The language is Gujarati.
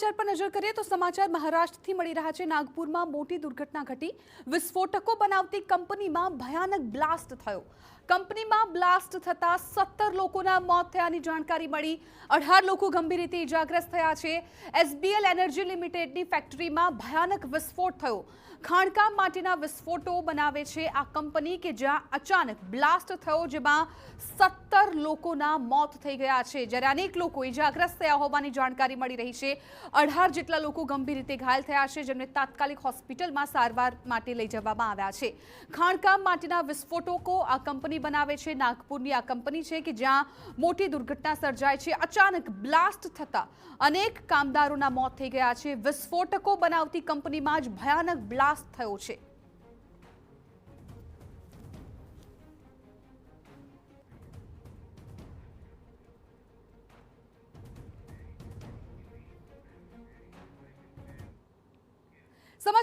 સમાચાર પર નજર કરીએ તો સમાચાર મહારાષ્ટ્રથી મળી રહ્યા છે। નાગપુરમાં મોટી દુર્ઘટના ઘટી। વિસ્ફોટકો બનાવતી કંપનીમાં ભયાનક બ્લાસ્ટ થયો। કંપનીમાં બ્લાસ્ટ થતા 17 લોકોના મોત થયાની જાણકારી મળી। 18 લોકો ગંભીર રીતે ઇજાગ્રસ્ત થયા છે। એસબીએલ એનર્જી લિમિટેડની ફેક્ટરીમાં ભયાનક વિસ્ફોટ થયો। ખાણકામ માટેના વિસ્ફોટો બનાવે છે આ કંપની કે જ્યાં અચાનક બ્લાસ્ટ થયો, જેમાં 17 લોકોના મોત થઈ ગયા છે, જ્યારે અનેક લોકો ઇજાગ્રસ્ત થયા હોવાની જાણકારી મળી રહી છે। 18 જેટલા લોકો ગંભીર રીતે ઘાયલ થયા છે, જેમને તાત્કાલિક હોસ્પિટલમાં સારવાર માટે લઈ જવામાં આવ્યા છે। ખાણકામ માટેના વિસ્ફોટકો આ કંપની બનાવે છે। નાગપુરની આ કંપની છે કે જ્યાં મોટી દુર્ઘટના સર્જાય છે। અચાનક બ્લાસ્ટ થતા અનેક કામદારોના મોત થઈ ગયા છે। વિસ્ફોટકો બનાવતી કંપનીમાં જ ભયાનક બ્લાસ્ટ થયો છે। સમાચાર